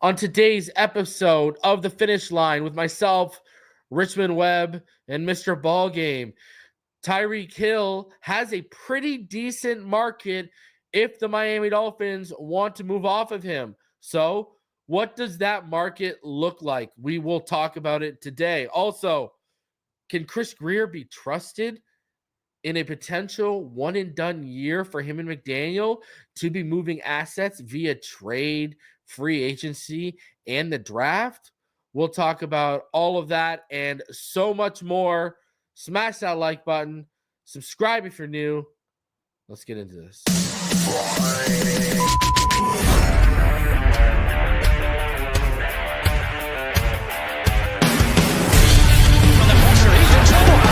on today's episode of the Finish Line with myself, Richmond Webb and Mr. Ballgame. Tyreek Hill has a pretty decent market if the Miami Dolphins want to move off of him. So, what does that market look like? We will talk about it today. Also, can Chris Grier be trusted in a potential one-and-done year for him and McDaniel to be moving assets via trade, free agency, and the draft? We'll talk about all of that and so much more. Smash that like button. Subscribe if you're new. Let's get into this.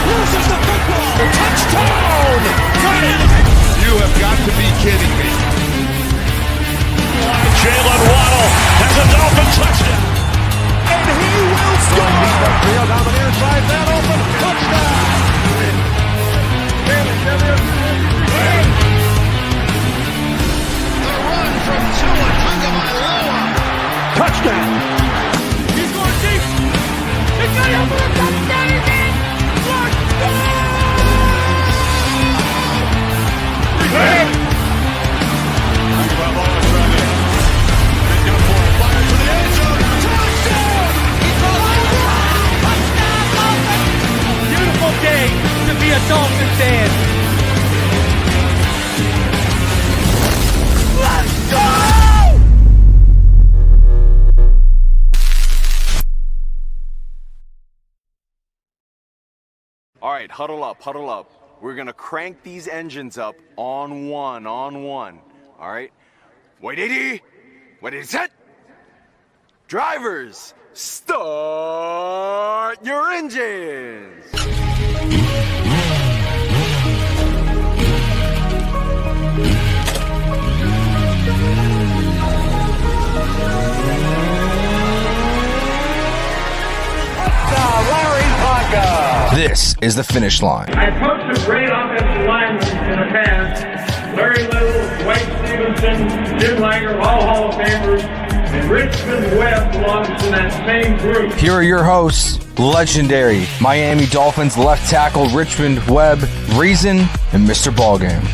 Loses the football. Touchdown! You have got to be kidding me. Jalen Waddle has a Dolphin touchdown. And he will score. Field on the near side, that open. Touchdown! The run from Tua Tagovailoa. Touchdown! He's going deep. He's got it for a touchdown again. Beautiful day to be a Dolphin fan. Let's go! All right, huddle up, huddle up. We're gonna crank these engines up on one. All right? Wait, 80. Wait, set. Drivers, start your engines. This is the Finish Line. I coached some great offensive linemen in the past. Larry Little, Dwight Stevenson, Jim Langer, all Hall of Famers, and Richmond Webb belongs to that same group. Here are your hosts, legendary Miami Dolphins left tackle Richmond Webb, Reason, and Mr. Ballgame.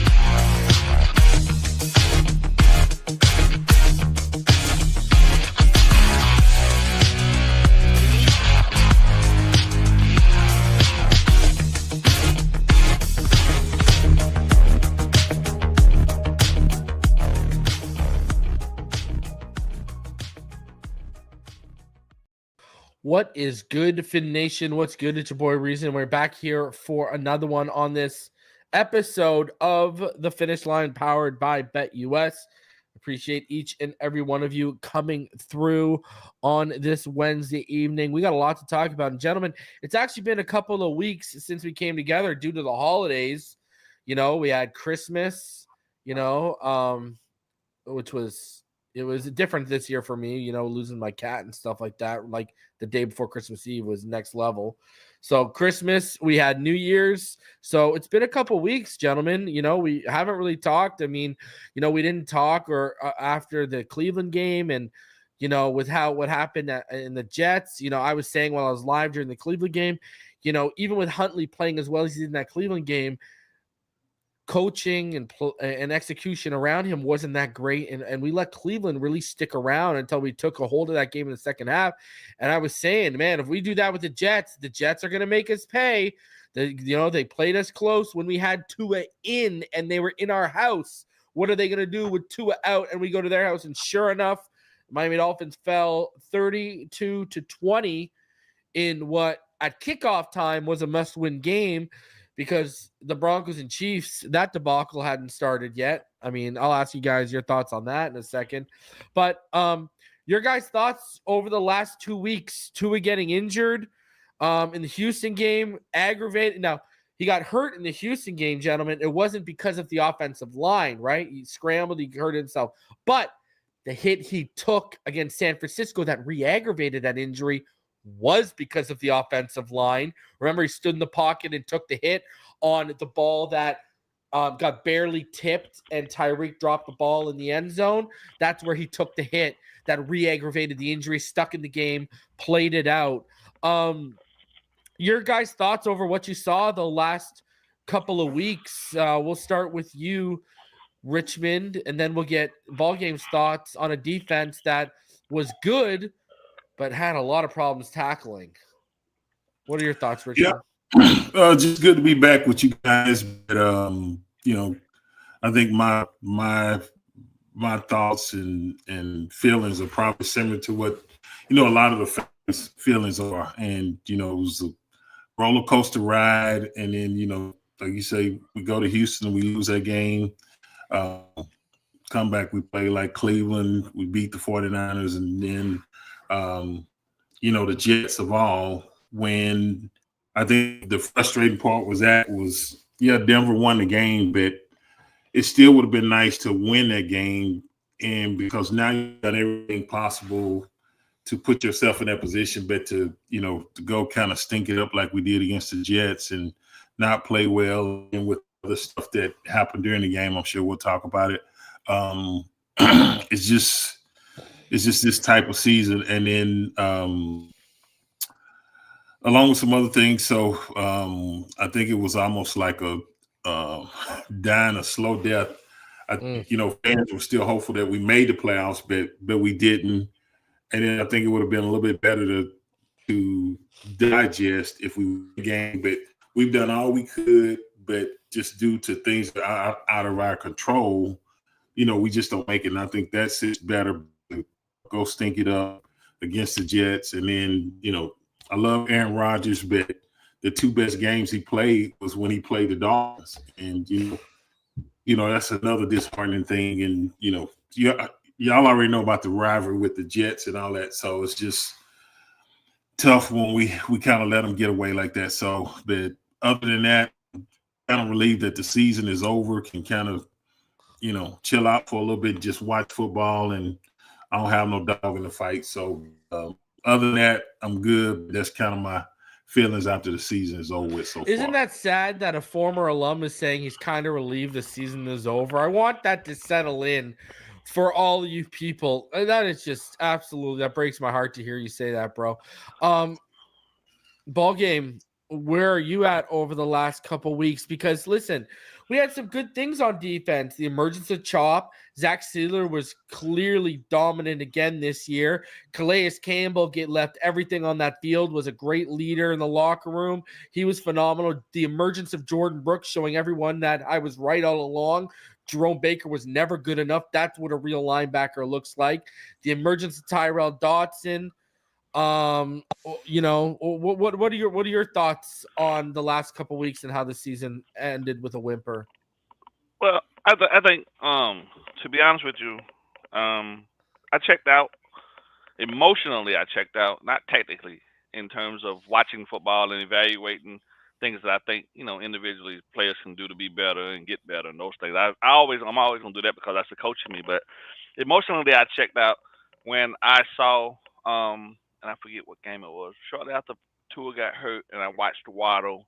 What is good, Fin Nation? What's good? It's your boy Reason. We're back here for another one on this episode of the Finish Line powered by BetUS. Appreciate each and every one of you coming through on this Wednesday evening. We got a lot to talk about. And gentlemen, it's actually been a couple of weeks since we came together due to the holidays. You know, we had Christmas, which was... It was different this year for me, losing my cat and stuff like that. Like the day before Christmas Eve was next level. So Christmas, we had New Year's. So it's been a couple weeks, gentlemen. We haven't really talked. I mean, we didn't talk after the Cleveland game and, with what happened in the Jets. I was saying while I was live during the Cleveland game, even with Huntley playing as well as he did in that Cleveland game, coaching and execution around him wasn't that great, and we let Cleveland really stick around until we took a hold of that game in the second half. And I was saying, man, if we do that with the Jets are going to make us pay. They played us close when we had Tua in and they were in our house. What are they going to do with Tua out and we go to their house? And sure enough, Miami Dolphins fell 32-20 in what at kickoff time was a must-win game, because the Broncos and Chiefs, that debacle hadn't started yet. I mean, I'll ask you guys your thoughts on that in a second. But your guys' thoughts over the last 2 weeks, Tua getting injured in the Houston game, aggravated. Now, he got hurt in the Houston game, gentlemen. It wasn't because of the offensive line, right? He scrambled, he hurt himself. But the hit he took against San Francisco that re-aggravated that injury was because of the offensive line. Remember, he stood in the pocket and took the hit on the ball that got barely tipped, and Tyreek dropped the ball in the end zone. That's where he took the hit that re-aggravated the injury, stuck in the game, played it out. Your guys' thoughts over what you saw the last couple of weeks. We'll start with you, Richmond, and then we'll get Ballgame's thoughts on a defense that was good but had a lot of problems tackling. What are your thoughts, Richmond? Yeah, just good to be back with you guys. But I think my thoughts and feelings are probably similar to what a lot of the fans' feelings are. And it was a roller coaster ride, and then like you say, we go to Houston, we lose that game. Come back, we play like Cleveland, we beat the 49ers, and then the Jets of all. When I think the frustrating part was Denver won the game, but it still would have been nice to win that game, and because now you've got everything possible to put yourself in that position, but to go kind of stink it up like we did against the Jets and not play well, and with the stuff that happened during the game, I'm sure we'll talk about it. It's just this type of season, and then along with some other things. So I think it was almost like a dying a slow death. Fans were still hopeful that we made the playoffs, but we didn't. And then I think it would have been a little bit better to digest if we won the game. But we've done all we could, but just due to things that are out of our control, we just don't make it. And I think that's it better to go stink it up against the Jets. And then, I love Aaron Rodgers, but the two best games he played was when he played the Dolphins. And, that's another disheartening thing. And, y'all already know about the rivalry with the Jets and all that. So it's just tough when we kind of let them get away like that. So, but other than that, kind of relieved that the season is over, can kind of, chill out for a little bit, just watch football, and I don't have no dog in the fight. So other than that, I'm good. That's kind of my feelings after the season is over with so far. Isn't that sad that a former alum is saying he's kind of relieved the season is over? I want that to settle in for all you people. That is just absolutely, that breaks my heart to hear you say that, bro. Ballgame, where are you at over the last couple weeks? Because listen, we had some good things on defense. The emergence of Chop. Zach Sealer was clearly dominant again this year. Calais Campbell left everything on that field, was a great leader in the locker room. He was phenomenal. The emergence of Jordan Brooks, showing everyone that I was right all along. Jerome Baker was never good enough. That's what a real linebacker looks like. The emergence of Tyrell Dodson. What are your thoughts on the last couple weeks and how the season ended with a whimper? Well, I think to be honest with you, I checked out emotionally. I checked out, not technically, in terms of watching football and evaluating things that I think individually players can do to be better and get better and those things. I'm always gonna do that because that's the coach in me. But emotionally, I checked out when I saw and I forget what game it was. Shortly after Tua got hurt, and I watched Waddle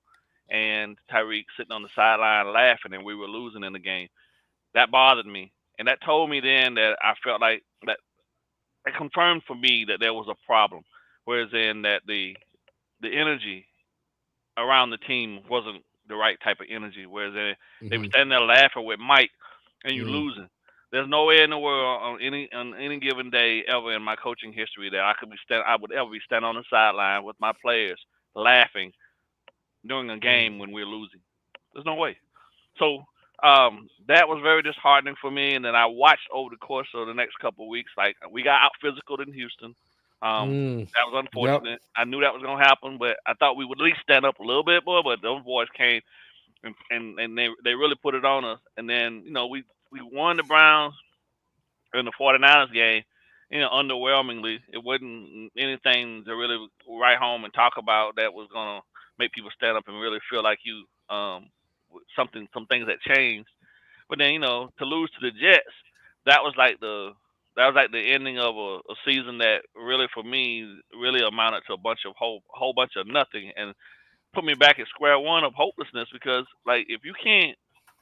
and Tyreek sitting on the sideline laughing, and we were losing in the game. That bothered me, and that told me then that I felt like that. It confirmed for me that there was a problem. Whereas in that the energy around the team wasn't the right type of energy. Whereas they were standing there laughing with Mike, and you losing. There's no way in the world on any given day ever in my coaching history that I would ever be standing on the sideline with my players laughing during a game when we're losing. There's no way. So that was very disheartening for me. And then I watched over the course of the next couple of weeks, like we got out physical in Houston. That was unfortunate. Yep. I knew that was going to happen, but I thought we would at least stand up a little bit more. But those boys came and they really put it on us. And then we won the Browns in the 49ers game, underwhelmingly. It wasn't anything to really write home and talk about that was going to make people stand up and really feel like some things that changed. But then, to lose to the Jets, that was like the ending of a season that really, for me, really amounted to a whole bunch of nothing and put me back at square one of hopelessness because, like, if you can't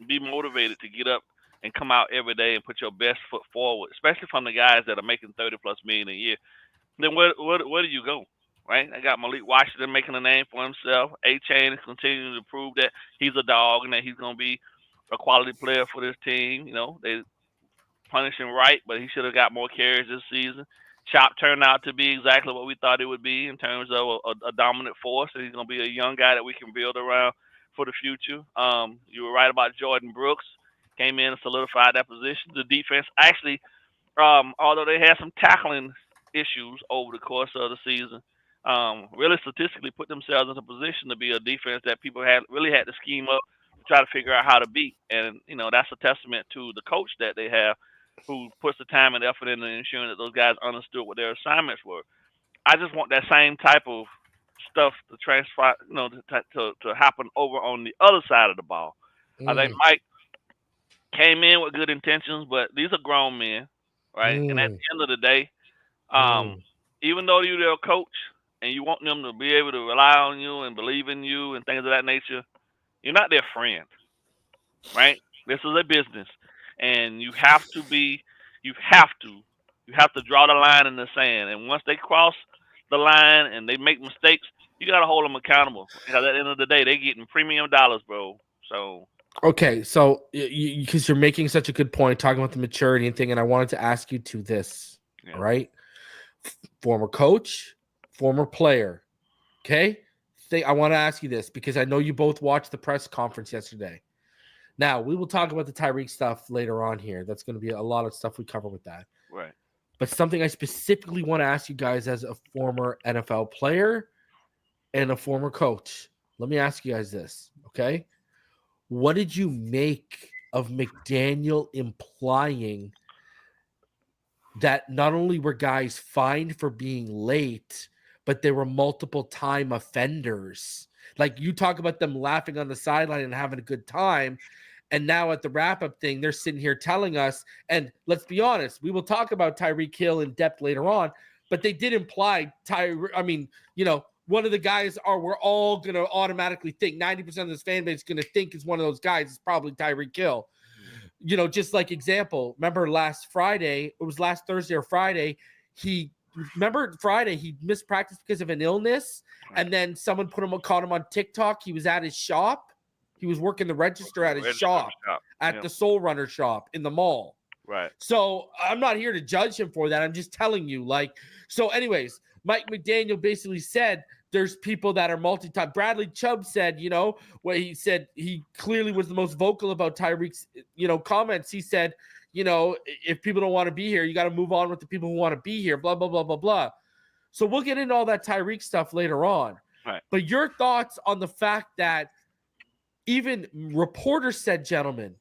be motivated to get up and come out every day and put your best foot forward, especially from the guys that are making $30+ million a year, then where do you go? Right? I got Malik Washington making a name for himself. A-Chain is continuing to prove that he's a dog and that he's going to be a quality player for this team. You know, they punish him right, but he should have got more carries this season. Chop turned out to be exactly what we thought it would be in terms of a dominant force, and he's going to be a young guy that we can build around for the future. You were right about Jordan Brooks. Came in and solidified that position. The defense actually, although they had some tackling issues over the course of the season, really statistically put themselves in a position to be a defense that people had to scheme up to try to figure out how to beat. And, you know, that's a testament to the coach that they have, who puts the time and effort into ensuring that those guys understood what their assignments were. I just want that same type of stuff to transfer, you know, to happen over on the other side of the ball. I think Mike came in with good intentions, but these are grown men, right? And at the end of the day, even though you're their coach and you want them to be able to rely on you and believe in you and things of that nature, you're not their friend, right? This is a business, and you have to draw the line in the sand. And once they cross the line and they make mistakes, you got to hold them accountable. Because at the end of the day, they're getting premium dollars, bro. So. Okay, so because you're making such a good point, talking about the maturity and thing, and I wanted to ask you to this, all right? Former coach, former player, okay? I want to ask you this because I know you both watched the press conference yesterday. Now, we will talk about the Tyreek stuff later on here. That's going to be a lot of stuff we cover with that. Right. But something I specifically want to ask you guys as a former NFL player and a former coach. Let me ask you guys this, okay? What did you make of McDaniel implying that not only were guys fined for being late, but they were multiple time offenders? Like, you talk about them laughing on the sideline and having a good time, and now at the wrap-up thing, they're sitting here telling us, and let's be honest, we will talk about Tyreek Hill in depth later on, but they did imply one of the guys we're all going to automatically think 90% of this fan base is going to think is one of those guys is probably Tyreek Hill. You know, just like example, remember last Thursday or Friday, he missed practice because of an illness, and then someone caught him on TikTok. He was at his shop. He was working the register at his shop, at the Soul Runner shop in the mall. Right. So I'm not here to judge him for that. I'm just telling you, so anyways, Mike McDaniel basically said there's people that are multi-time. Bradley Chubb said, he said he clearly was the most vocal about Tyreek's, comments. He said, if people don't want to be here, you got to move on with the people who want to be here, blah, blah, blah, blah, blah. So we'll get into all that Tyreek stuff later on. Right. But your thoughts on the fact that even reporters said, gentlemen,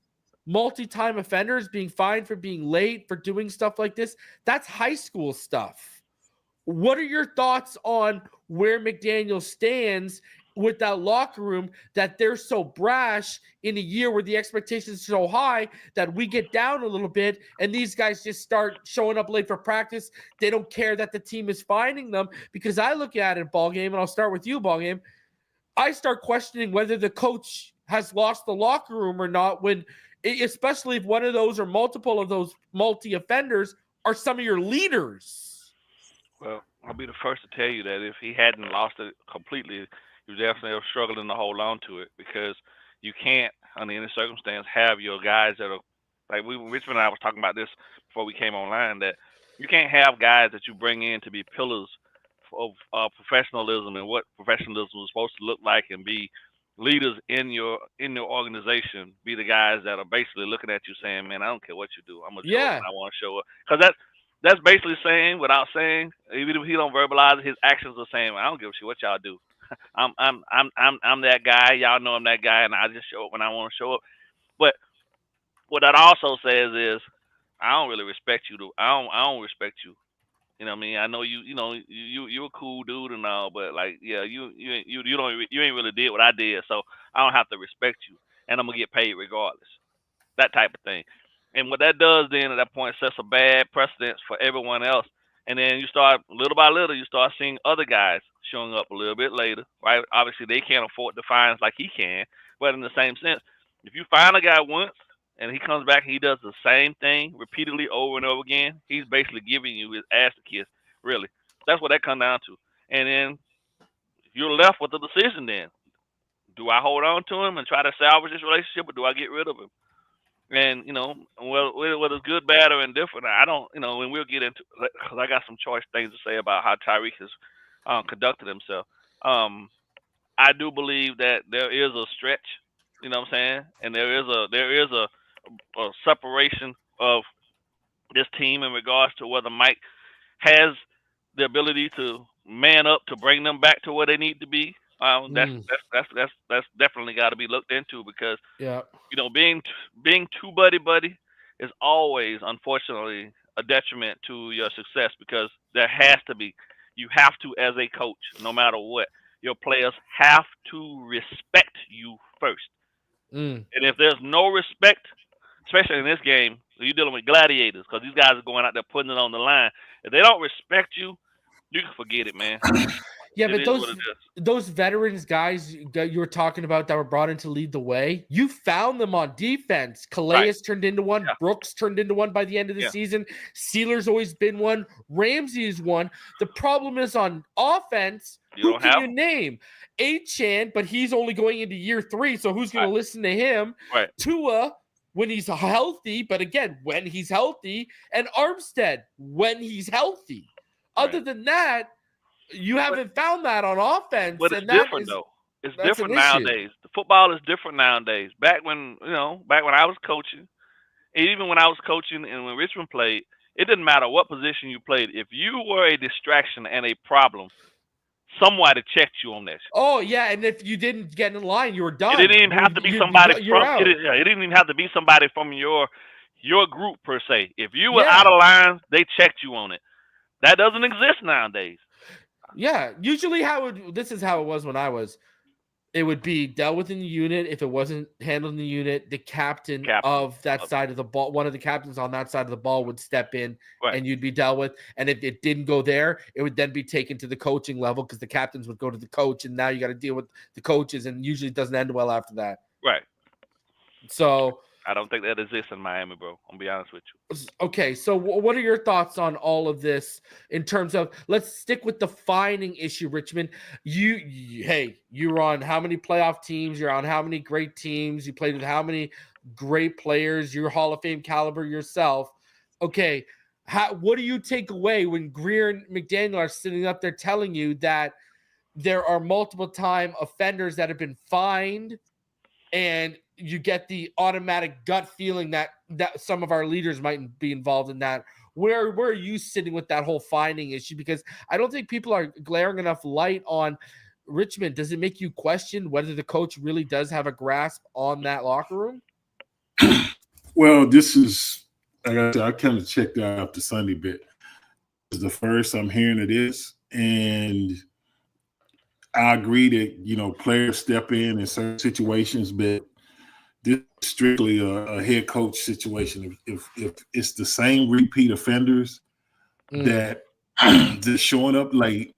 multi-time offenders being fined for being late, for doing stuff like this, that's high school stuff. What are your thoughts on where McDaniel stands with that locker room, that they're so brash in a year where the expectations are so high that we get down a little bit and these guys just start showing up late for practice? They don't care that the team is finding them, because I look at it, Ballgame, and I'll start with you, Ballgame. I start questioning whether the coach has lost the locker room or not, especially if one of those or multiple of those multi-offenders are some of your leaders. Well, I'll be the first to tell you that if he hadn't lost it completely, you definitely are struggling to hold on to it, because you can't, under any circumstance, have your guys that are like Richmond and I was talking about this before we came online, that you can't have guys that you bring in to be pillars of professionalism and what professionalism is supposed to look like, and be leaders in your organization, be the guys that are basically looking at you saying, man, I don't care what you do, I'm gonna show up and I want to show up. Because that's basically saying, without saying, even if he don't verbalize it, his actions are saying, I don't give a shit what y'all do. I'm that guy. Y'all know I'm that guy, and I just show up when I want to show up. But what that also says is, I don't really respect you. I don't respect you. You know what I mean? I know you're a cool dude and all, but you ain't really did what I did, so I don't have to respect you, and I'm gonna get paid regardless. That type of thing. And what that does then at that point sets a bad precedence for everyone else. And then you start, little by little, you start seeing other guys showing up a little bit later, right? Obviously, they can't afford the fines like he can, but in the same sense, If you find a guy once and he comes back and he does the same thing repeatedly over and over again, he's basically giving you his ass to kiss. Really, that's what that comes down to. And then you're left with the decision. Then, do I hold on to him and try to salvage this relationship, or do I get rid of him? And well, whether it's good, bad, or indifferent, I don't. And we'll get into, because I got some choice things to say about how Tyreek has conducted himself. I do believe that there is a stretch. You know what I'm saying? And there is a separation of this team in regards to whether Mike has the ability to man up to bring them back to where they need to be. That's definitely got to be looked into, because being too buddy is always, unfortunately, a detriment to your success, because you have to, as a coach, no matter what, your players have to respect you first. And if there's no respect, especially in this game, you're dealing with gladiators, because these guys are going out there putting it on the line. If they don't respect you, you can forget it, man. Yeah, but those veterans guys you were talking about that were brought in to lead the way, you found them on defense. Calais turned into one. Yeah. Brooks turned into one by the end of the season. Sealer's always been one. Ramsey is one. The problem is on offense, who can you name? A-Chan, but he's only going into year 3, so who's going to listen to him? Right. Tua, when he's healthy, but again, when he's healthy, and Armstead, when he's healthy. Other than that, you haven't found that on offense. But it's different, though. It's different nowadays. The football is different nowadays. Back when I was coaching, even when I was coaching and when Richmond played, it didn't matter what position you played. If you were a distraction and a problem, somebody checked you on that. Oh yeah, and if you didn't get in line, you were done. It didn't even have to be somebody from. It didn't even have to be somebody from your group per se. If you were out of line, they checked you on it. That doesn't exist nowadays. Yeah, usually this is how it was when I was. It would be dealt with in the unit. If it wasn't handled in the unit, the captain of that side of the ball, one of the captains on that side of the ball would step in, and you'd be dealt with. And if it didn't go there, it would then be taken to the coaching level, because the captains would go to the coach, and now you got to deal with the coaches, and usually it doesn't end well after that. Right. So I don't think that exists in Miami, bro. I'm gonna be honest with you. Okay, so what are your thoughts on all of this in terms of, let's stick with the fining issue, Richmond. You're on how many playoff teams? You're on how many great teams? You played with how many great players? You're Hall of Fame caliber yourself. Okay, what do you take away when Grier and McDaniel are sitting up there telling you that there are multiple time offenders that have been fined, and you get the automatic gut feeling that some of our leaders might be involved in that? Where are you sitting with that whole finding issue? Because I don't think people are glaring enough light on Richmond. Does it make you question whether the coach really does have a grasp on that locker room? Well, this is, I kind of checked that out the Sunday bit. It's the first I'm hearing of this, and I agree that, players step in certain situations, but this is strictly a head coach situation. If it's the same repeat offenders that just showing up late,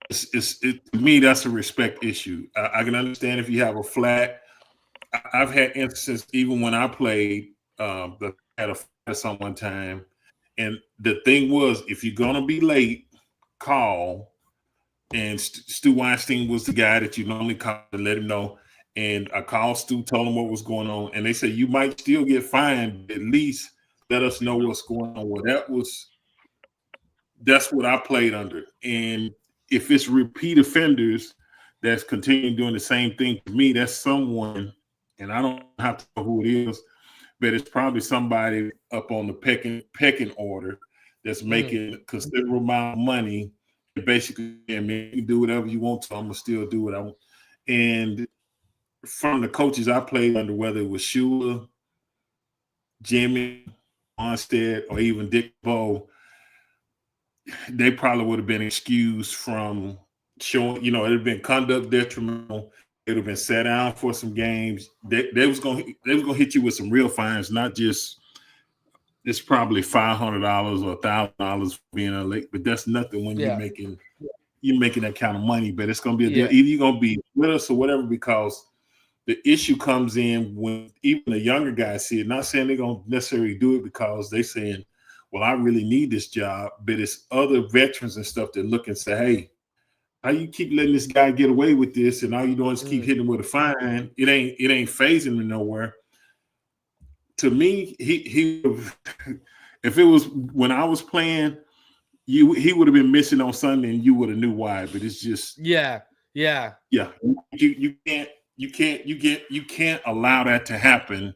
to me, that's a respect issue. I can understand if you have a flat. I've had instances, even when I played, that had a flat one time, and the thing was, if you're gonna be late, call. And Stu Weinstein was the guy that you normally call to let him know. And I called Stu, told him what was going on. And they said, you might still get fined, but at least let us know what's going on. Well, that's what I played under. And if it's repeat offenders that's continuing doing the same thing to me, that's someone, and I don't have to know who it is, but it's probably somebody up on the pecking order that's making a considerable amount of money. Basically, you can do whatever you want to. I'm gonna still do what I want. And from the coaches I played under, whether it was Shula, Jimmy, Armstead, or even Dick Bowe, they probably would have been excused from showing. It would have been conduct detrimental. It would have been set down for some games. They was gonna hit you with some real fines, not just. It's probably $500 or $1,000 for being late, but that's nothing when you're making that kind of money. But it's gonna be a deal. Either you're gonna be with us or whatever, because the issue comes in when even the younger guys see it. Not saying they're going to necessarily do it because they're saying, well, I really need this job, but it's other veterans and stuff that look and say, hey, how you keep letting this guy get away with this, and all you doing is keep hitting him with a fine? It ain't phasing him nowhere. To me, he if it was when I was playing, he would have been missing on Sunday, and you would have knew why. But it's just yeah. You can't allow that to happen,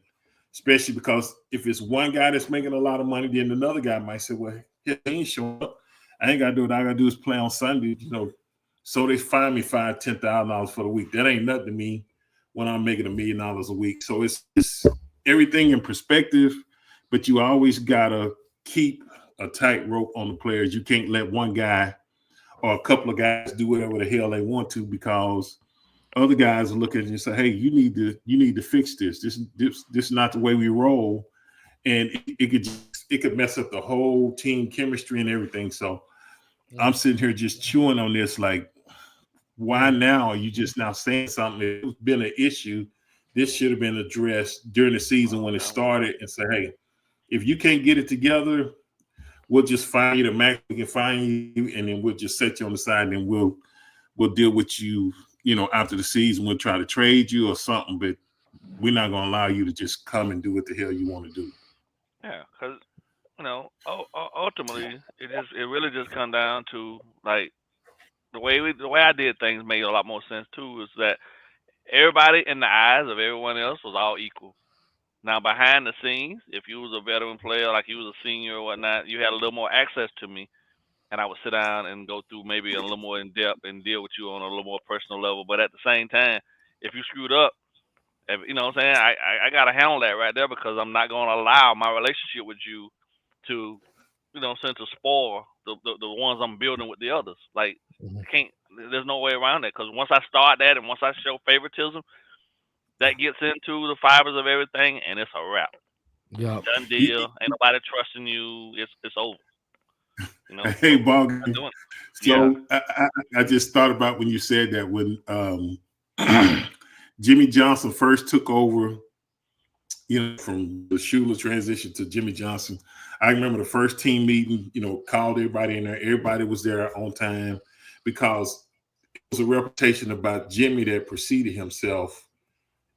especially because if it's one guy that's making a lot of money, then another guy might say, well, he ain't showing up. I ain't got to do what I got to do is play on Sunday, So they fine me $10,000 for the week. That ain't nothing to me when I'm making $1 million a week. So it's everything in perspective, but you always got to keep a tight rope on the players. You can't let one guy or a couple of guys do whatever the hell they want to, because other guys will look at you and say, hey, you need to fix this. This is not the way we roll. And it could mess up the whole team chemistry and everything. So I'm sitting here just chewing on this, like, why now are you just now saying something? It's been an issue. This should have been addressed during the season when it started, and say, hey, if you can't get it together, we'll just find you the max we can find you, and then we'll just set you on the side, and then we'll deal with you, after the season. We'll try to trade you or something, but we're not going to allow you to just come and do what the hell you want to do. Yeah, because ultimately, it really just comes down to, like, the way I did things made a lot more sense too. Is that everybody in the eyes of everyone else was all equal. Now behind the scenes, if you was a veteran player, like you was a senior or whatnot, you had a little more access to me, and I would sit down and go through maybe a little more in depth and deal with you on a little more personal level. But at the same time, if you screwed up, you know what I'm saying, I got to handle that right there, because I'm not going to allow my relationship with you to, to spoil the ones I'm building with the others. Like, there's no way around that, because once I start that and once I show favoritism, that gets into the fibers of everything, and it's a wrap. Yeah, Done deal. Ain't nobody trusting you. It's over. Hey, Bog. Yeah. So I just thought about when you said that, when Jimmy Johnson first took over, from the Shula transition to Jimmy Johnson. I remember the first team meeting, called everybody in there. Everybody was there on time, because it was a reputation about Jimmy that preceded himself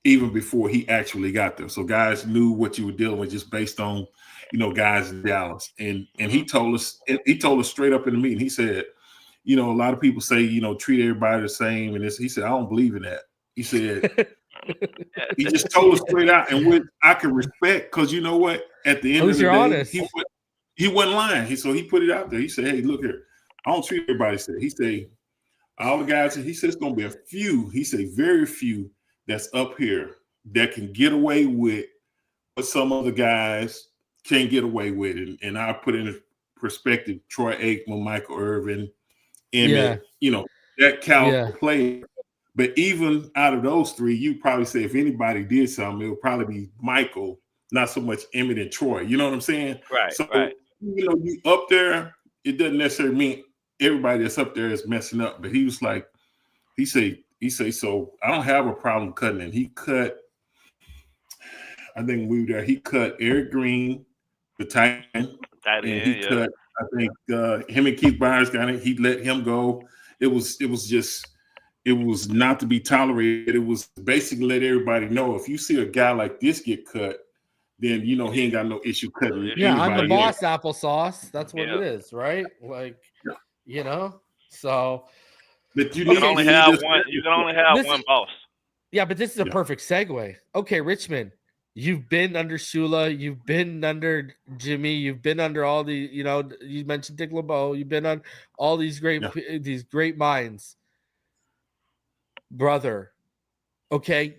even before he actually got there. So guys knew what you were dealing with just based on, guys in Dallas. And he told us straight up in the meeting. He said, a lot of people say, treat everybody the same. And he said, I don't believe in that. He said, he just told us straight out, and which I can respect, because you know what? At the end of the day, honest. He wasn't lying. So he put it out there. He said, hey, look here, I don't treat everybody the same. He said, all the guys, he said it's going to be a few. He said very few that's up here that can get away with what some other guys can't get away with. And I put in perspective Troy Aikman, Michael Irvin, Emmett, that caliber player. But even out of those three, you probably say if anybody did something, it would probably be Michael, not so much Emmett and Troy. You know what I'm saying? Right. So, right. You up there, it doesn't necessarily mean everybody that's up there is messing up. But he was like, he say, so I don't have a problem cutting it. He cut, I think we were there, he cut Eric Green, the tight end. And he cut, I think him and Keith Byers got it. He let him go. It was not to be tolerated. It was basically let everybody know, if you see a guy like this get cut, then he ain't got no issue cutting. Yeah, I'm the boss, applesauce. That's what it is, right? Like, so. But you can only have one. You can only have one boss. Yeah, but this is a perfect segue. Okay, Richmond, you've been under Shula, you've been under Jimmy, you've been under all the, you mentioned Dick LeBeau, you've been on all these great minds. Brother, okay,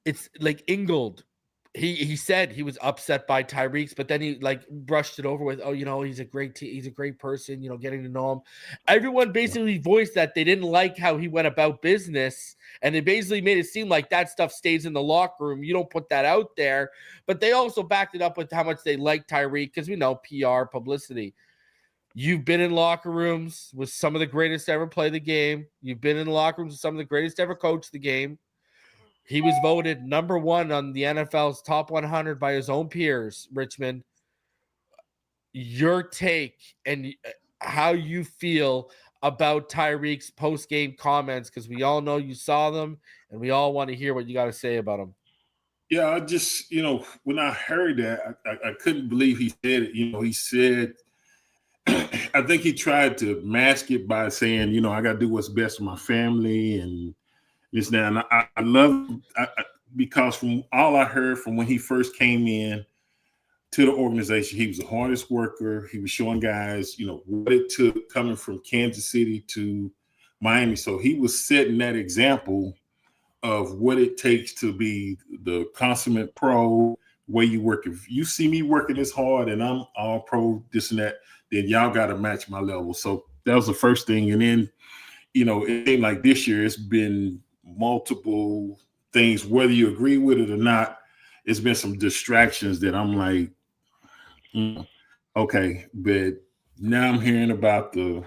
it's like Ingold. He said he was upset by Tyreek's, but then he brushed it over with, he's a great person, getting to know him. Everyone basically voiced that they didn't like how he went about business, and they basically made it seem like that stuff stays in the locker room. You don't put that out there, but they also backed it up with how much they like Tyreek, because we know PR, publicity. You've been in locker rooms with some of the greatest to ever play the game. You've been in locker rooms with some of the greatest to ever coach the game. He was voted number 1 on the NFL's top 100 by his own peers, Richmond. Your take and how you feel about Tyreek's post-game comments, because we all know you saw them, and we all want to hear what you got to say about them. Yeah, I just, when I heard that, I couldn't believe he said it. He said, I think he tried to mask it by saying, I got to do what's best for my family and this and that. And I love because from all I heard from when he first came in to the organization, he was the hardest worker. He was showing guys, what it took coming from Kansas City to Miami. So he was setting that example of what it takes to be the consummate pro, way you work. If you see me working this hard and I'm all pro, this and that, then y'all got to match my level. So that was the first thing. And then, it seemed like this year it's been multiple things, whether you agree with it or not. It's been some distractions that I'm like, okay, but now I'm hearing about the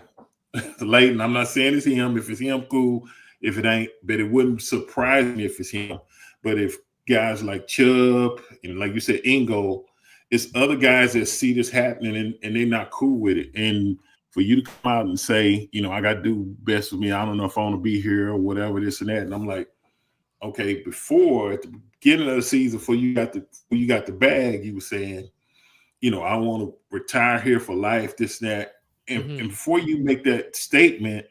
late, and I'm not saying it's him. If it's him, cool. If it ain't, but it wouldn't surprise me if it's him. But if guys like Chubb and like you said, Ingo, it's other guys that see this happening and they're not cool with it. And for you to come out and say, I got to do best for me. I don't know if I want to be here or whatever, this and that. And I'm like, okay, before at the beginning of the season, before you got the bag, you were saying, I want to retire here for life, this, that. And before you make that statement,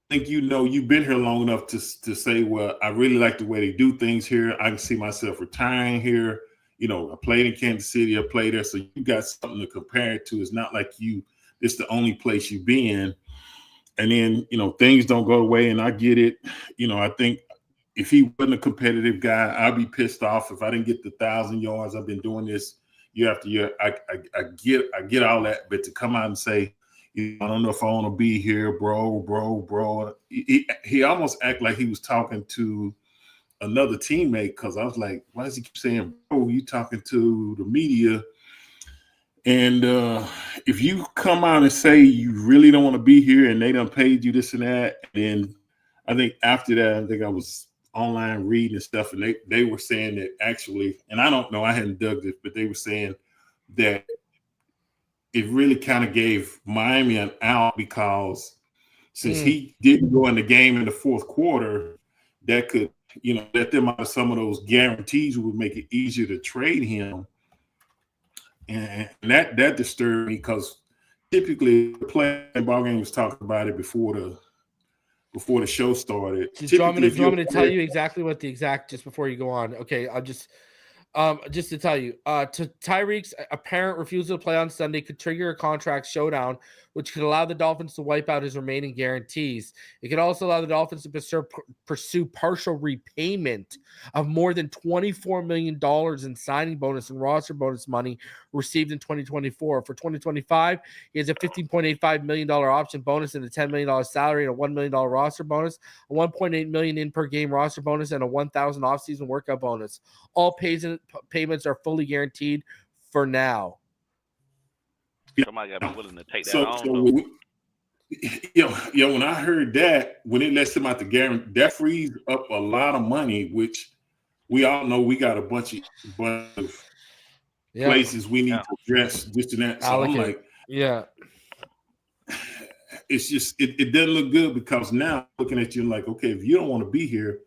I think you've been here long enough to say, well, I really like the way they do things here. I can see myself retiring here. I played in Kansas City. I played there. So you got something to compare it to. It's not like it's the only place you've been. And then, things don't go away. And I get it. I think if he wasn't a competitive guy, I'd be pissed off if I didn't get the 1,000 yards. I've been doing this year after year. I get all that. But to come out and say, I don't know if I want to be here, bro. He almost act like he was talking to another teammate, because I was like, why does he keep saying, bro, you talking to the media? And if you come out and say you really don't want to be here and they done paid you this and that, and I think after that, I think I was online reading and stuff, and they were saying that actually, and I don't know, I hadn't dug this, but they were saying that it really kind of gave Miami an out, because since he didn't go in the game in the fourth quarter, that could, let them out of some of those guarantees would make it easier to trade him. And that disturbed me, because typically the player in Ballgame was talking about it before the show started. Do you want me to tell you exactly what just before you go on? Okay, I'll just to tell you, to Tyreek's apparent refusal to play on Sunday could trigger a contract showdown, which could allow the Dolphins to wipe out his remaining guarantees. It could also allow the Dolphins to pursue partial repayment of more than $24 million in signing bonus and roster bonus money received in 2024. For 2025, he has a $15.85 million option bonus and a $10 million salary and a $1 million roster bonus, a $1.8 million in per game roster bonus, and a $1,000 offseason workout bonus. All payments are fully guaranteed for now. Somebody got to be willing to take that on. When I heard that, when it lets him out the guarantee, that frees up a lot of money, which we all know we got a bunch of places we need to address this and that. So I'm like, it's just it doesn't look good, because now looking at you like, okay, if you don't want to be here,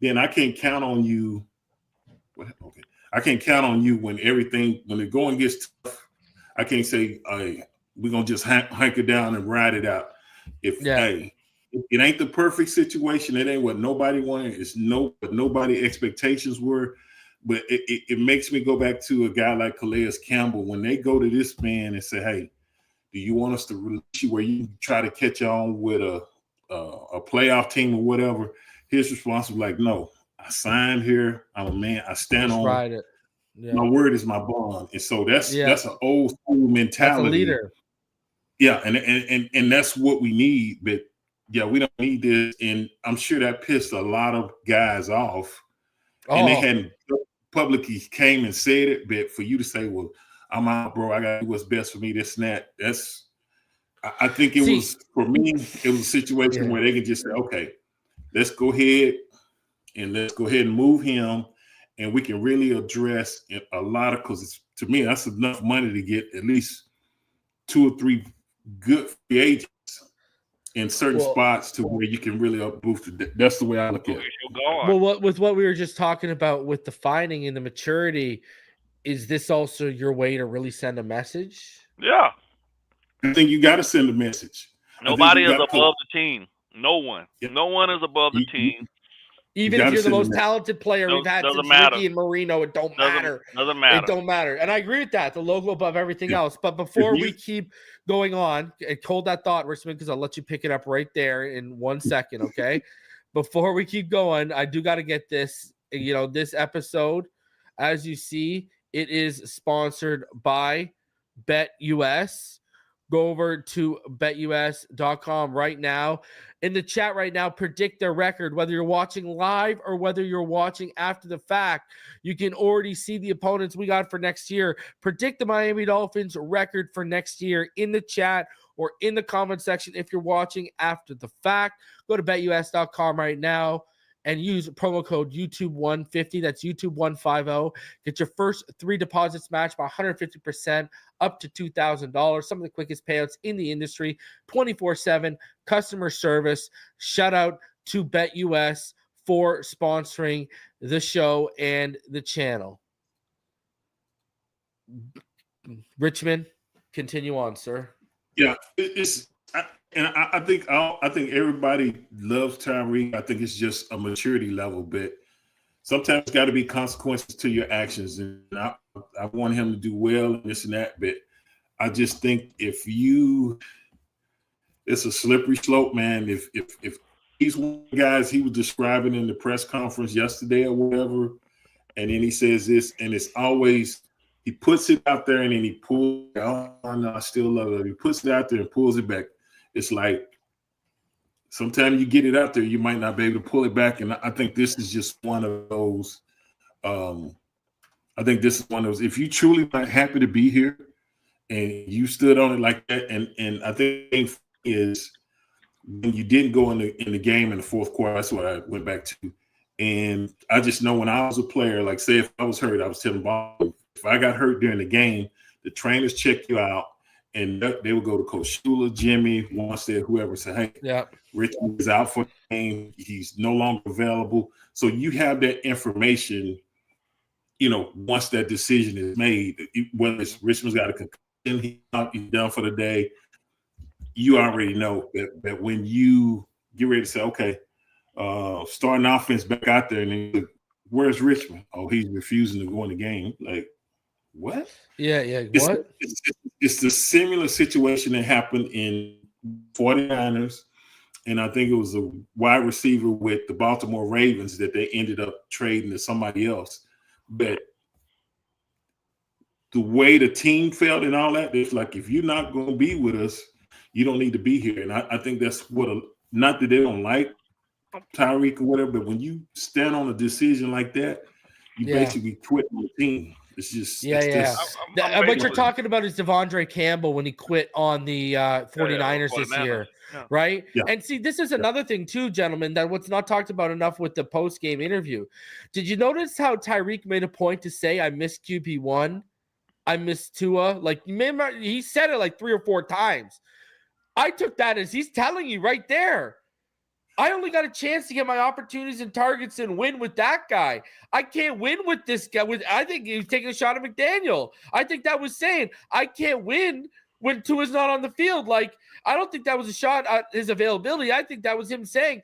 then I can't count on you. Okay, I can't count on you when the going gets tough. I can't say, hey, we're gonna just hunker down and ride it out. Hey, it ain't the perfect situation. It ain't what nobody wanted. It's what nobody expectations were. But it makes me go back to a guy like Calais Campbell, when they go to this man and say, hey, do you want us to release you where you try to catch on with a playoff team or whatever? His response was like, no, I signed here. I'm a man. I stand on ride it. Yeah. My word is my bond. And so that's an old school mentality. That's a leader. Yeah, and that's what we need. But we don't need this. And I'm sure that pissed a lot of guys off. And they hadn't publicly came and said it, but for you to say, well, I'm out, bro, I gotta do what's best for me, this and that. I think it was, for me, it was a situation where they can just say, okay, let's go ahead and let's go ahead and move him, and we can really address a lot of, because to me, that's enough money to get at least 2 or 3 good free agents in certain spots to where you can really boost it. That's the way I look at it. Well, with what we were just talking about with the finding and the maturity, is this also your way to really send a message? Yeah. I think you got to send a message. Nobody is above the team. No one. Yeah. No one is above the team. Even if you're the most talented player we've had since Ricky and Marino, it don't matter. Doesn't matter. It don't matter. And I agree with that. The logo above everything else. But before we keep going on, hold that thought, Richmond, because I'll let you pick it up right there in 1 second, okay? Before we keep going, I do got to get this. This episode, as you see, it is sponsored by BetUS. Go over to betus.com right now. In the chat right now, predict their record, whether you're watching live or whether you're watching after the fact. You can already see the opponents we got for next year. Predict the Miami Dolphins record for next year in the chat or in the comment section if you're watching after the fact. Go to betus.com right now and use promo code YouTube150. That's YouTube150. Get your first 3 deposits matched by 150% up to $2,000. Some of the quickest payouts in the industry, 24/7 customer service. Shout out to BetUS for sponsoring the show and the channel. Richmond, continue on, sir. Yeah, I think everybody loves Tyreek. I think it's just a maturity level bit. Sometimes got to be consequences to your actions, and I want him to do well and this and that. But I just think it's a slippery slope, man. If he's one of the guys he was describing in the press conference yesterday or whatever, and then he says this, and it's always he puts it out there and then he pulls. Oh no, I still love it. He puts it out there and pulls it back. It's like sometimes you get it out there, you might not be able to pull it back. And I think this is just one of those. If you truly not happy to be here and you stood on it like that, and I think is when you didn't go in the game in the fourth quarter, that's what I went back to. And I just know when I was a player, like say if I was hurt, I was telling Bob, if I got hurt during the game, the trainers check you out. And they would go to Coach Shula, Jimmy, Wanstead, whoever, say, hey, Richmond is out for the game. He's no longer available. So you have that information, once that decision is made, whether it's Richmond's got a concussion, he's done for the day, you already know that when you get ready to say, okay, starting offense back out there, and then where's Richmond? Oh, he's refusing to go in the game. Like, what? Yeah. What? It's the similar situation that happened in 49ers, and I think it was a wide receiver with the Baltimore Ravens that they ended up trading to somebody else. But the way the team felt and all that, it's like if you're not going to be with us, you don't need to be here. And I think that's not that they don't like Tyreek or whatever, but when you stand on a decision like that, you basically quit the team. It's just what you're talking about is Devondre Campbell when he quit on the 49ers this year, right? Yeah. And see, this is another thing too, gentlemen, that what's not talked about enough with the post-game interview. Did you notice how Tyreek made a point to say, I miss QB1, I miss Tua? Like, remember, he said it like 3 or 4 times. I took that as he's telling you right there, I only got a chance to get my opportunities and targets and win with that guy. I can't win with this guy. I think he was taking a shot at McDaniel. I think that was saying I can't win when Tua's not on the field. Like, I don't think that was a shot at his availability. I think that was him saying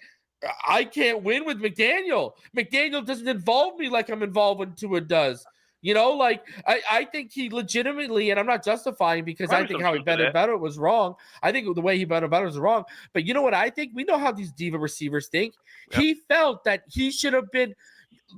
I can't win with McDaniel. McDaniel doesn't involve me like I'm involved when Tua does. I think he legitimately, and I'm not justifying because I think how he bet about it was wrong. I think the way he bet about it was wrong. But you know what I think? We know how these diva receivers think. Yep. He felt that he should have been,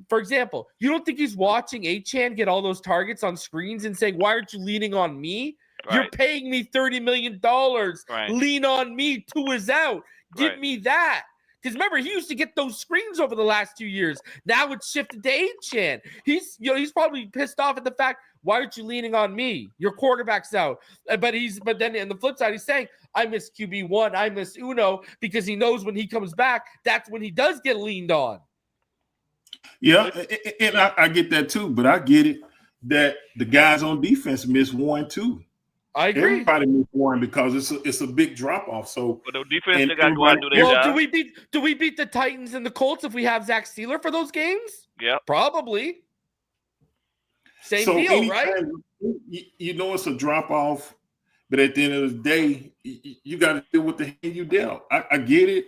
for example, you don't think he's watching Achane get all those targets on screens and saying, why aren't you leaning on me? Right. You're paying me $30 million. Right. Lean on me. Tua's out. Give me that. Because remember, he used to get those screens over the last 2 years. Now it's shifted to Achane. He's probably pissed off at the fact, why aren't you leaning on me? Your quarterback's out. But then on the flip side, he's saying, I miss QB1, I miss Uno, because he knows when he comes back, that's when he does get leaned on. Yeah, and I get that too, but I get it that the guys on defense missed one too. I agree. Everybody missed one because it's a big drop off. So, but the defense they got to go out and do their well, job. do we beat the Titans and the Colts if we have Zach Steeler for those games? Yeah, probably. Same deal, right? You know it's a drop off, but at the end of the day, you got to deal with the hand you dealt. I get it.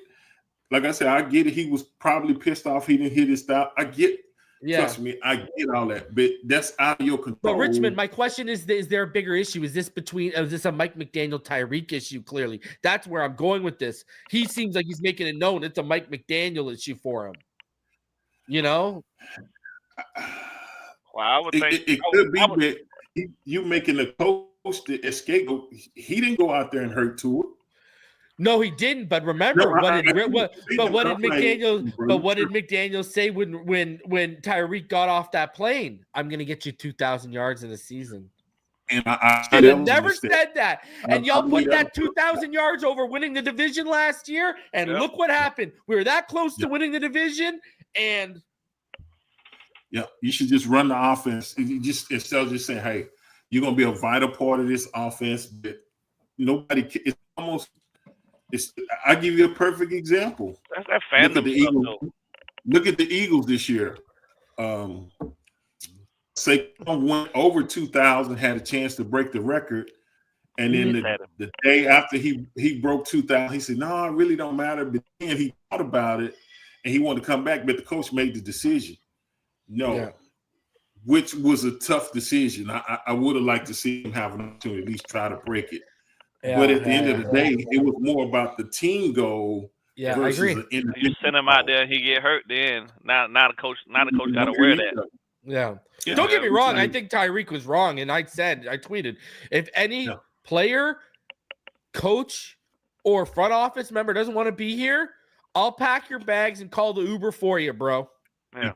Like I said, I get it. He was probably pissed off. He didn't hit his stop. I get. Yeah. Trust me, I get all that, but that's out of your control. But Richmond, my question is there a bigger issue? Is this a Mike McDaniel Tyreek issue? Clearly, that's where I'm going with this. He seems like he's making it known it's a Mike McDaniel issue for him. You know. Well, I would think it could be that you making the coach to escape. He didn't go out there and hurt Tua. No, he didn't. But remember, what did McDaniel say when Tyreek got off that plane? I'm going to get you 2,000 yards in a season. And I never said that. And y'all put that 2,000 yards over winning the division last year, and look what happened. We were that close to winning the division, and you should just run the offense. Instead of just saying, "Hey, you're going to be a vital part of this offense," but nobody. It's almost. I give you a perfect example. That's that fandom stuff. Look at the Eagles this year. Saquon went over 2,000, had a chance to break the record, and then the day after he broke 2,000, he said, "No, it really don't matter." But then he thought about it, and he wanted to come back, but the coach made the decision. Which was a tough decision. I would have liked to see him have an opportunity to at least try to break it. But at the end of the day, it was more about the team goal. Yeah, I agree. You send him out there and he get hurt, then now the coach got to wear that. Yeah. Don't get me wrong. I think Tyreek was wrong, and I tweeted, if any player, coach, or front office member doesn't want to be here, I'll pack your bags and call the Uber for you, bro. Yeah.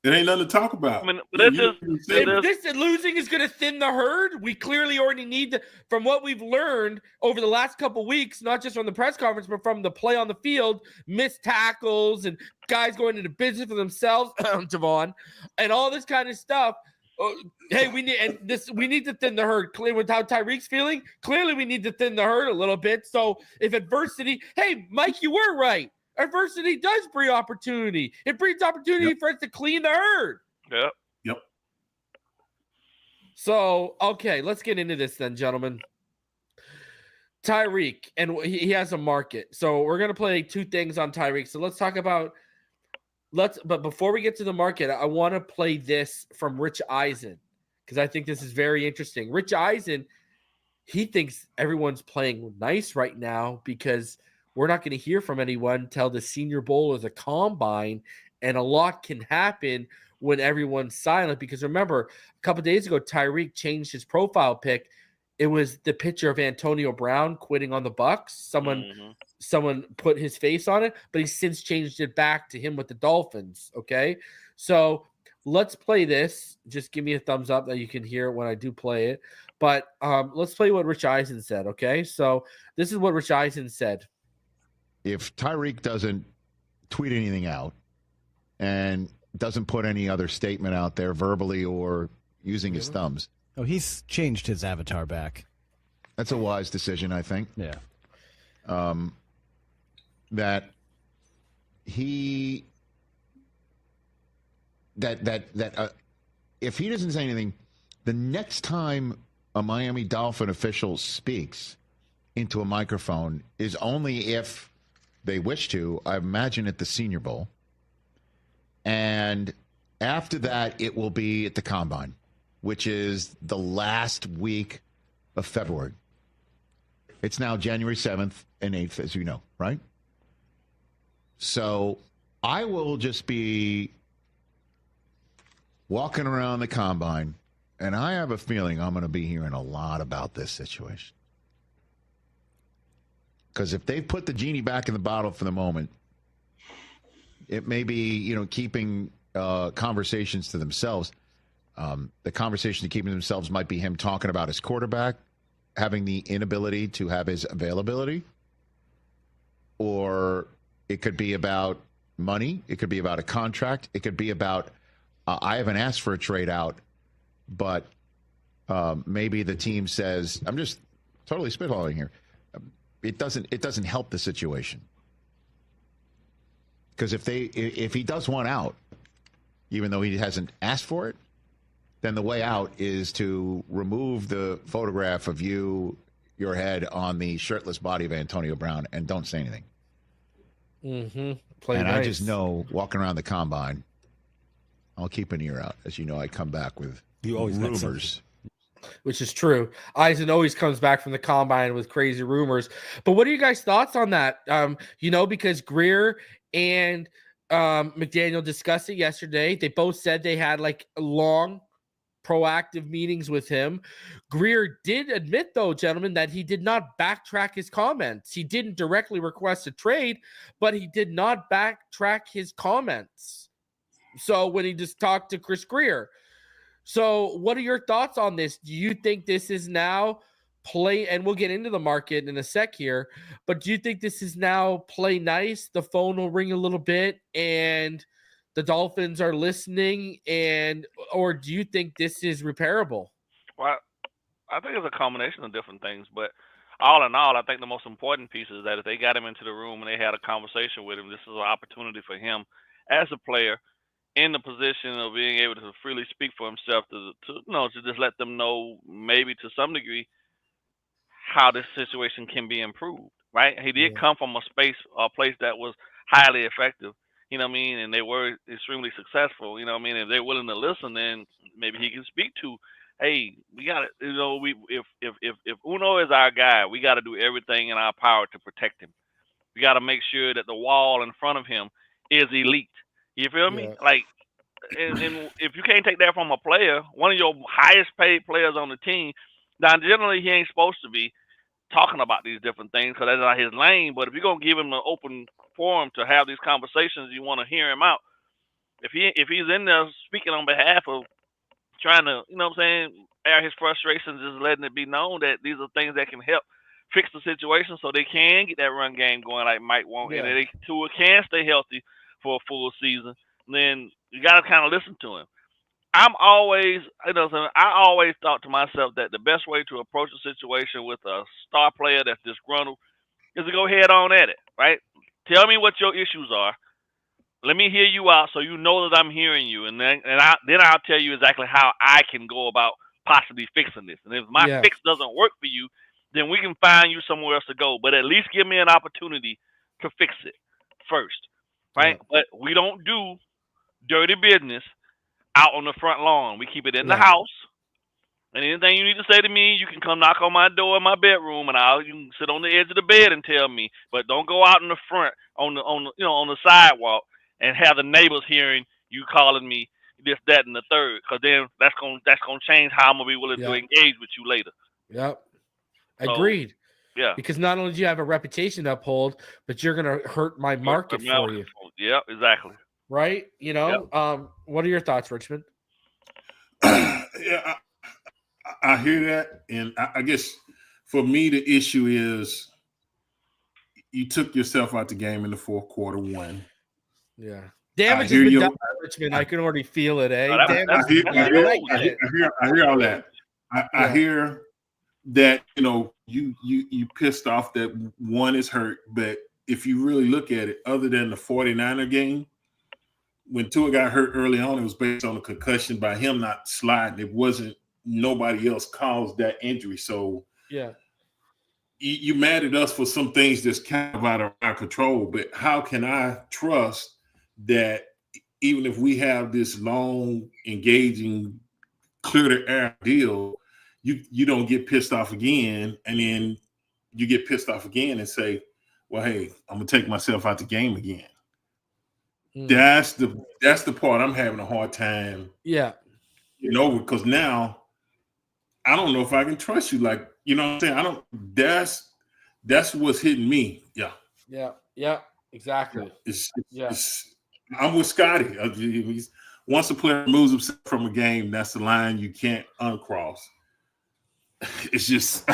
It ain't nothing to talk about. I mean, if losing is going to thin the herd, we clearly already need to, from what we've learned over the last couple of weeks, not just from the press conference, but from the play on the field, missed tackles and guys going into business for themselves, Javon, and all this kind of stuff. Hey, we need to thin the herd. Clear with how Tyreek's feeling. Clearly, we need to thin the herd a little bit. So if adversity, hey, Mike, you were right. Adversity does breed opportunity. It breeds opportunity for us to clean the herd. Yep. So, okay, let's get into this then, gentlemen. Tyreek, and he has a market. So we're going to play two things on Tyreek. So let's talk about but before we get to the market, I want to play this from Rich Eisen because I think this is very interesting. Rich Eisen, he thinks everyone's playing nice right now because we're not going to hear from anyone till the Senior Bowl or the Combine, and a lot can happen when everyone's silent. Because remember, a couple of days ago, Tyreek changed his profile pic. It was the picture of Antonio Brown quitting on the Bucs. Someone put his face on it, but he's since changed it back to him with the Dolphins. Okay, so let's play this. Just give me a thumbs up that you can hear it when I do play it. But let's play what Rich Eisen said. Okay, so this is what Rich Eisen said. If Tyreek doesn't tweet anything out and doesn't put any other statement out there verbally or using his thumbs. Oh, he's changed his avatar back. That's a wise decision, I think. Yeah. That he if he doesn't say anything, the next time a Miami Dolphin official speaks into a microphone is only if they wish to, I imagine, at the Senior Bowl. And after that, it will be at the Combine, which is the last week of February. It's now January 7th and 8th, as you know, right? So I will just be walking around the Combine, and I have a feeling I'm going to be hearing a lot about this situation. Because if they put the genie back in the bottle for the moment, it may be, keeping conversations to themselves. The conversation to keep to themselves might be him talking about his quarterback, having the inability to have his availability. Or it could be about money. It could be about a contract. It could be about I haven't asked for a trade out, but maybe the team says, I'm just totally spitballing here. It doesn't help the situation. Because if he does want out, even though he hasn't asked for it, then the way out is to remove the photograph of your head on the shirtless body of Antonio Brown and don't say anything. Mm-hmm. And nice. I just know walking around the combine, I'll keep an ear out. As you know, I come back with rumors. Which is true. Eisen always comes back from the combine with crazy rumors. But what are you guys' thoughts on that? Because Grier and McDaniel discussed it yesterday. They both said they had like long, proactive meetings with him. Grier did admit, though, gentlemen, that he did not backtrack his comments. He didn't directly request a trade, but he did not backtrack his comments. So when he just talked to Chris Grier. So what are your thoughts on this? Do you think this is now play, and we'll get into the market in a sec here, but do you think this is now play nice? The phone will ring a little bit and the Dolphins are listening, or do you think this is repairable? Well, I think it's a combination of different things, but all in all, I think the most important piece is that if they got him into the room and they had a conversation with him, this is an opportunity for him as a player in the position of being able to freely speak for himself to just let them know, maybe to some degree, how this situation can be improved, right? He did come from a place that was highly effective, you know what I mean, and they were extremely successful, you know what I mean. If they're willing to listen, then maybe he can speak to, hey, we got to, if Uno is our guy, we got to do everything in our power to protect him. We got to make sure that the wall in front of him is elite. You feel me? Like, and if you can't take that from a player, one of your highest paid players on the team, now generally he ain't supposed to be talking about these different things because that's not his lane. But if you're gonna give him an open forum to have these conversations, you want to hear him out. If he's in there speaking on behalf of trying to, air his frustrations, just letting it be known that these are things that can help fix the situation so they can get that run game going like Mike wants, and they can stay healthy for a full season, then you got to kind of listen to him. I always thought to myself that the best way to approach a situation with a star player that's disgruntled is to go head on at it, right? Tell me what your issues are. Let me hear you out so you know that I'm hearing you, and then I'll tell you exactly how I can go about possibly fixing this. And if my fix doesn't work for you, then we can find you somewhere else to go. But at least give me an opportunity to fix it first. Right? But we don't do dirty business out on the front lawn. We keep it in the house. And anything you need to say to me, you can come knock on my door in my bedroom, and you can sit on the edge of the bed and tell me. But don't go out in the front on the sidewalk and have the neighbors hearing you calling me this, that, and the third. Because then that's gonna change how I'm gonna be willing to engage with you later. Yep. Agreed. Yeah. Because not only do you have a reputation to uphold, but you're going to hurt my market for you. Yeah, exactly. Right? What are your thoughts, Richmond? I hear that. And I guess for me, the issue is you took yourself out the game in the fourth quarter, one. Yeah. Damage has been done by Richmond. I can already feel it, eh? I hear all that. I hear that, you pissed off that one is hurt, but if you really look at it, other than the 49er game, when Tua got hurt early on, it was based on a concussion by him not sliding. It wasn't nobody else caused that injury. So you mad at us for some things that's kind of out of our control, but how can I trust that even if we have this long, engaging, clear the air deal, you don't get pissed off again, and then you get pissed off again and say, well, hey, I'm gonna take myself out the game again. That's the part I'm having a hard time. Because now I don't know if I can trust you. Like, you know what I'm saying? That's what's hitting me. Yeah, exactly. I'm with Scotty. Once a player moves himself from a game, that's the line you can't uncross. It's just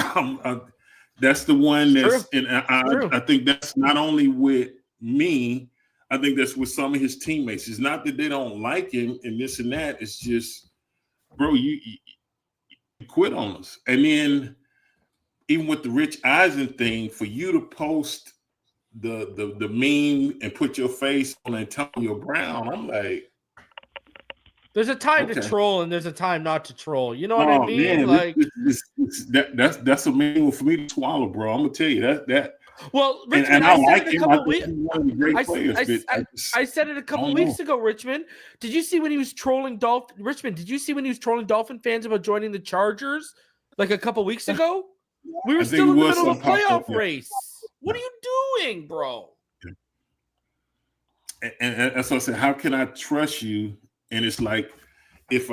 that's the one that's, and I think that's not only with me. I think that's with some of his teammates. It's not that they don't like him and this and that. It's just, bro, you quit on us. And then even with the Rich Eisen thing, for you to post the meme and put your face on Antonio Brown, I'm like, there's a time to troll and there's a time not to troll. You know what I mean? Man, that's a meme for me to swallow, bro. I'm gonna tell you that. Well, Richmond, and I like said it a him. couple I weeks. think he's one of the great players. I said it a couple weeks ago, Richmond. Did you see when he was trolling Richmond? Did you see when he was trolling Dolphin fans about joining the Chargers like a couple weeks ago? We were still in the middle of a playoff race. What are you doing, bro? And that's what I said. How can I trust you? And it's like, if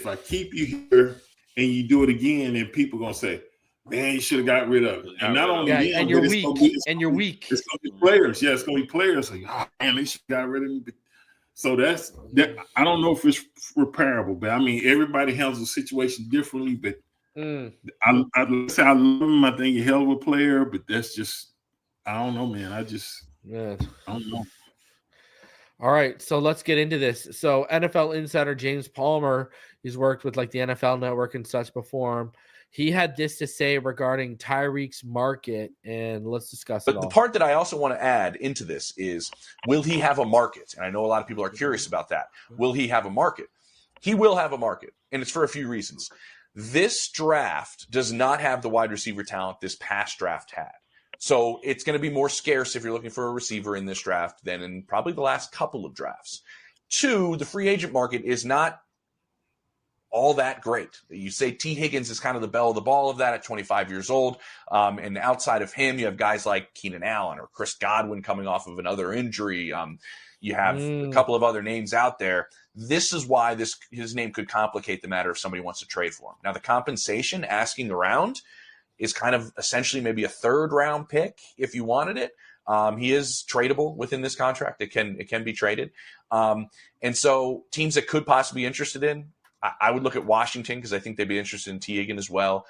I keep you here and you do it again, then people gonna say, man, you should have got rid of it. And not only them, and you're weak. You're weak. It's gonna be players. Yeah, it's gonna be players. Like, oh man, they should have got rid of me. So that's that. I don't know if it's repairable, but I mean, everybody handles the situation differently. But I love him. I think he's a hell of a player, but that's just, I don't know, man. I don't know. All right, so let's get into this. So NFL insider James Palmer, he's worked with like the NFL Network and such before. He had this to say regarding Tyreek's market, and let's discuss it all. But the part that I also want to add into this is, will he have a market? And I know a lot of people are curious about that. Will he have a market? He will have a market, and it's for a few reasons. This draft does not have the wide receiver talent this past draft had. So it's going to be more scarce if you're looking for a receiver in this draft than in probably the last couple of drafts. 2, the free agent market is not all that great. You say T. Higgins is kind of the belle of the ball of that at 25 years old. And outside of him, you have guys like Keenan Allen or Chris Godwin coming off of another injury. You have a couple of other names out there. This is why his name could complicate the matter if somebody wants to trade for him. Now, the compensation asking around is kind of essentially maybe a 3rd-round pick if you wanted it. He is tradable within this contract. It can be traded. And so teams that could possibly be interested in, I would look at Washington because I think they'd be interested in T. Higgins as well,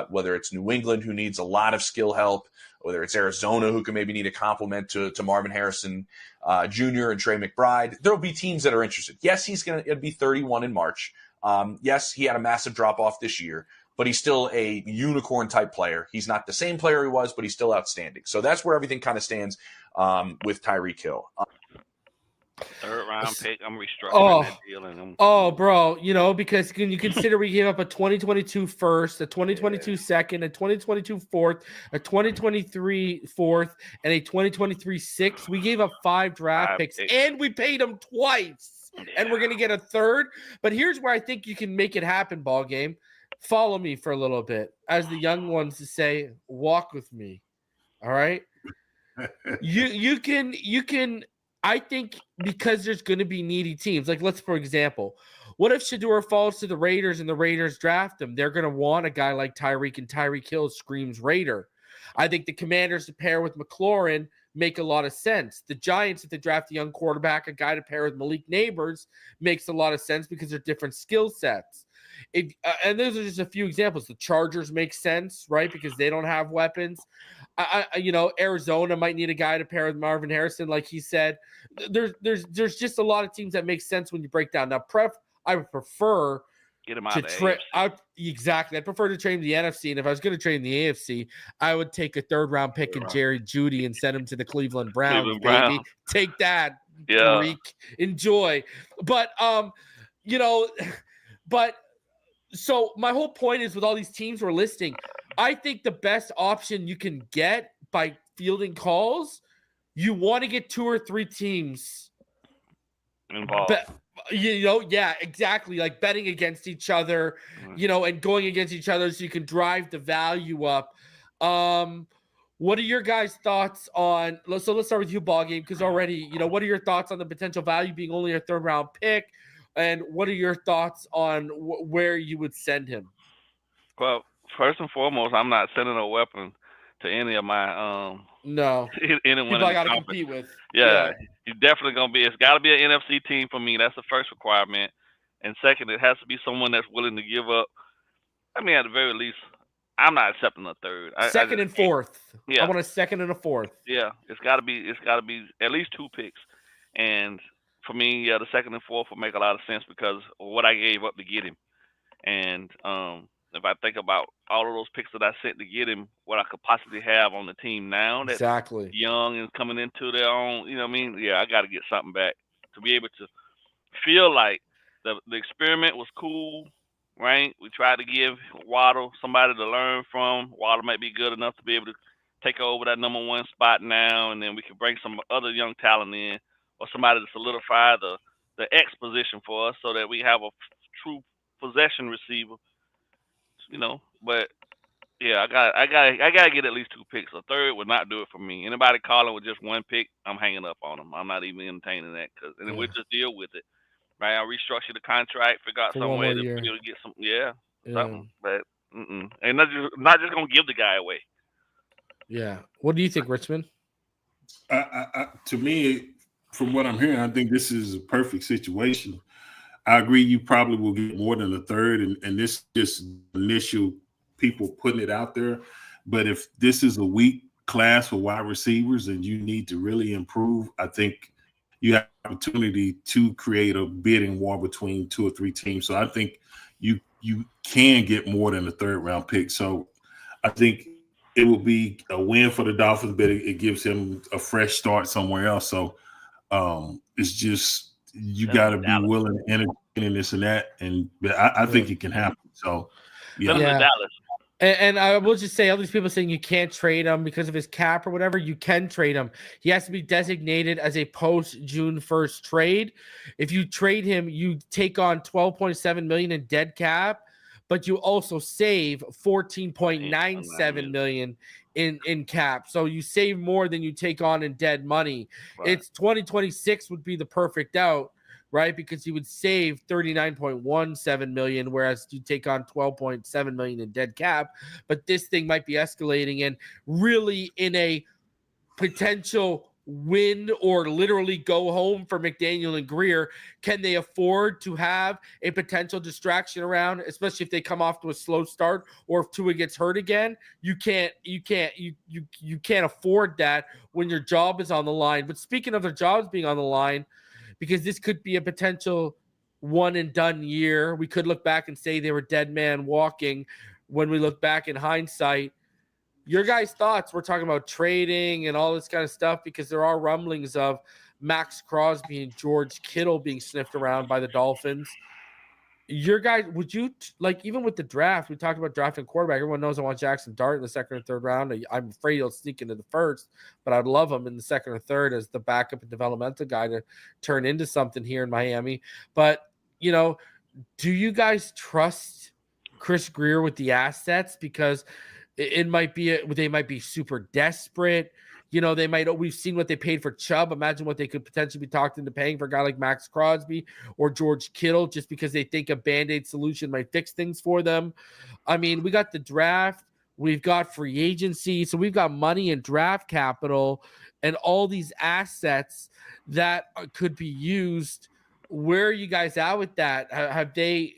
whether it's New England, who needs a lot of skill help, whether it's Arizona, who can maybe need a compliment to Marvin Harrison Jr. and Trey McBride. There will be teams that are interested. Yes, it'll be 31 in March. Yes, he had a massive drop-off this year, but he's still a unicorn-type player. He's not the same player he was, but he's still outstanding. So that's where everything kind of stands with Tyreek Hill. 3rd-round pick, I'm restructuring that deal. Bro, because when you consider we gave up a 2022 first, a 2022 second, a 2022 fourth, a 2023 fourth, and a 2023 sixth. We gave up 5 draft picks, and we paid them twice, and we're going to get a 3rd. But here's where I think you can make it happen, Ballgame. Follow me for a little bit. As the young ones to say, walk with me. All right? You can I think because there's going to be needy teams. Like, for example, what if Shedeur falls to the Raiders and the Raiders draft him? They're going to want a guy like Tyreek, and Tyreek Hill screams Raider. I think the Commanders to pair with McLaurin make a lot of sense. The Giants, if they draft a young quarterback, a guy to pair with Malik Neighbors, makes a lot of sense because they're different skill sets. And those are just a few examples. The Chargers make sense, right? Because they don't have weapons. Arizona might need a guy to pair with Marvin Harrison, like he said. There's just a lot of teams that make sense when you break down. Now, I would prefer get him out of the AFC. Exactly. I'd prefer to trade him the NFC, and if I was going to trade him the AFC, I would take a 3rd-round pick in Jerry Jeudy and send him to the Cleveland Browns, baby. Take that, Tariq. Enjoy. But so my whole point is with all these teams we're listing, I think the best option you can get by fielding calls, you want to get 2 or 3 teams involved. Yeah, exactly. Like betting against each other, and going against each other so you can drive the value up. What are your guys' thoughts on? So let's start with you, Ballgame, because already, what are your thoughts on the potential value being only a 3rd-round pick? And what are your thoughts on where you would send him? Well, first and foremost, I'm not sending a weapon to any of my no anyone people I got to compete with. Yeah, you're definitely gonna be. It's got to be an NFC team for me. That's the first requirement. And second, it has to be someone that's willing to give up. I mean, at the very least, I'm not accepting a third. Second and fourth. Yeah. I want a second and a fourth. Yeah, it's got to be at least 2 picks, and for me, the second and fourth will make a lot of sense because of what I gave up to get him, and if I think about all of those picks that I sent to get him, what I could possibly have on the team now that's Exactly. young and coming into their own, you know what I mean? Yeah, I got to get something back to be able to feel like the experiment was cool, right? We tried to give Waddle somebody to learn from. Waddle might be good enough to be able to take over that number 1 spot now, and then we can bring some other young talent in or somebody to solidify the X position for us so that we have a true possession receiver, you know. But yeah, I got to get at least 2 picks. A third would not do it for me. Anybody calling with just 1 pick, I'm hanging up on them. I'm not even entertaining that and then we'll just deal with it. Right? I'll restructure the contract, figure out some way to be able to get some something. But and not just gonna give the guy away. Yeah. What do you think, Richmond? To me, from what I'm hearing, I think this is a perfect situation. I agree you probably will get more than a third, and this just initial people putting it out there. But if this is a weak class for wide receivers and you need to really improve, I think you have an opportunity to create a bidding war between 2 or 3 teams. So I think you can get more than a third-round pick. So I think it will be a win for the Dolphins, but it gives him a fresh start somewhere else. So it's just you got to be willing to entertain this and that, and I think it can happen. So yeah. Dallas. And I will just say, all these people saying you can't trade him because of his cap or whatever, you can trade him. He has to be designated as a post-June 1st trade. If you trade him, you take on $12.7 million in dead cap, but you also save $14.97 million in cap. So you save more than you take on in dead money. Right. It's 2026 would be the perfect out, right? Because you would save $39.17 million, whereas you take on $12.7 million in dead cap. But this thing might be escalating, and really in a potential win or literally go home for McDaniel and Grier, can they afford to have a potential distraction around, especially if they come off to a slow start or if Tua gets hurt again? You can't afford that when your job is on the line. But speaking of their jobs being on the line, because this could be a potential one and done year, we could look back and say they were dead man walking when we look back in hindsight. Your guys' thoughts? We're talking about trading and all this kind of stuff because there are rumblings of Max Crosby and George Kittle being sniffed around by the Dolphins. Your guys, would you even with the draft? We talked about drafting quarterback. Everyone knows I want Jackson Dart in the second or third round. I'm afraid he'll sneak into the first, but I'd love him in the second or third as the backup and developmental guy to turn into something here in Miami. But do you guys trust Chris Grier with the assets? Because it might be they might be super desperate. We've seen what they paid for Chubb. Imagine what they could potentially be talked into paying for a guy like Max Crosby or George Kittle, just because they think a Band-Aid solution might fix things for them. I mean, we got the draft, we've got free agency, so we've got money and draft capital and all these assets that could be used. Where are you guys at with that? Have they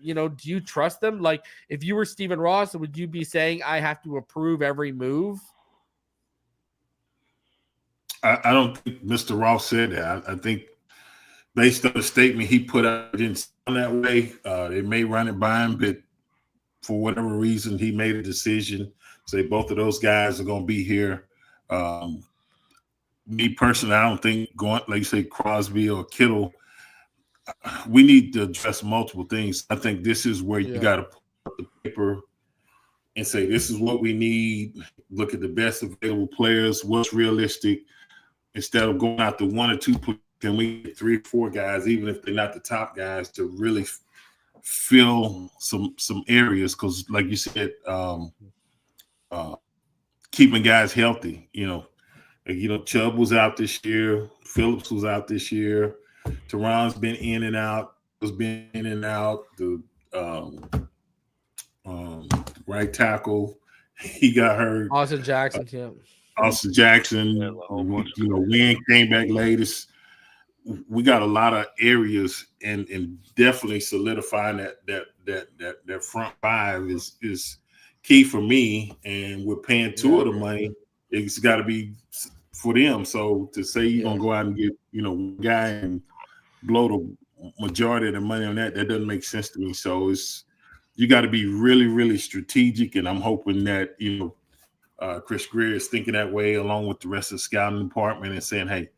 do you trust them? Like, if you were Stephen Ross, would you be saying I have to approve every move? I don't think Mr. Ross said that. I think based on the statement he put out, it didn't sound that way. They may run it by him, but for whatever reason, he made a decision. Say both of those guys are going to be here. Me personally, I don't think going, like you say, Crosby or Kittle, we need to address multiple things. I think this is where you got to put the paper and say, this is what we need. Look at the best available players, what's realistic. Instead of going out to 1 or 2, can we get 3 or 4 guys, even if they're not the top guys, to really fill some areas? Because, like you said, keeping guys healthy. Chubb was out this year. Phillips was out this year. Teron's been in and out. Was been in and out. The right tackle, he got hurt. Austin Jackson, yeah. Austin Jackson, Wynn came back latest. We got a lot of areas, and definitely solidifying that front five is key for me. And we're paying two of the money. It's got to be for them. So to say you're going to go out and get, one guy and blow the majority of the money on that doesn't make sense to me. So you got to be really, really strategic. And I'm hoping that, Chris Grier is thinking that way along with the rest of the scouting department and saying, hey,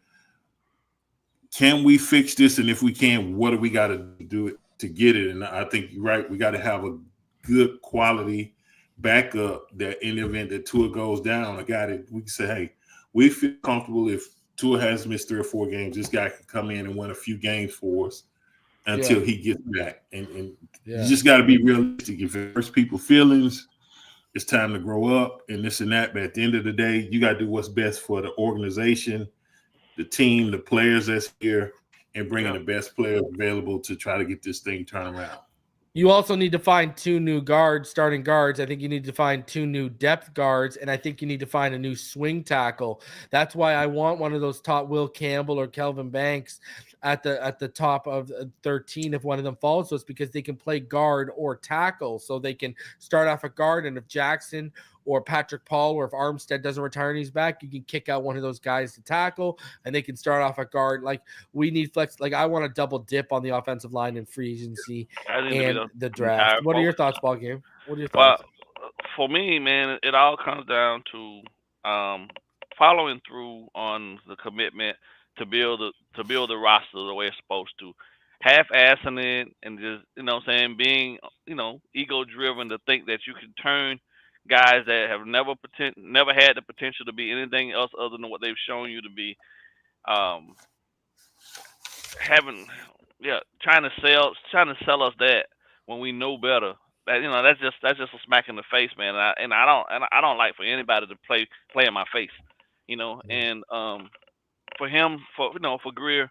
can we fix this? And if we can, what do we got to do to get it? And I think you're right. We got to have a good quality backup that in the event that Tua goes down, a guy that we can say, hey, we feel comfortable if Tua has missed 3 or 4 games, this guy can come in and win a few games for us until he gets back. And you just got to be realistic. If it hurts people's feelings, it's time to grow up and this and that. But at the end of the day, you got to do what's best for the organization, the team, the players that's here, and bringing the best players available to try to get this thing turned around. You also need to find 2 new starting guards. I think you need to find 2 new depth guards, and I think you need to find a new swing tackle. That's why I want one of those top Will Campbell or Kelvin Banks at the top of 13 if one of them falls. So it's because they can play guard or tackle, so they can start off a guard, and if Jackson or Patrick Paul or if Armstead doesn't retire and he's back, you can kick out one of those guys to tackle, and they can start off a guard. Like, we need flex. Like, I want to double dip on the offensive line in free agency and the draft. What are your thoughts, Ballgame? What are your thoughts? Well, for me, man, it all comes down to following through on the commitment to build the roster the way it's supposed to. Half-assing it and just, being, ego-driven to think that you can turn guys that have never had the potential to be anything else other than what they've shown you to be, trying to sell us that when we know better. That, that's just a smack in the face, man. And I don't like for anybody to play in my face, And for him, for Grier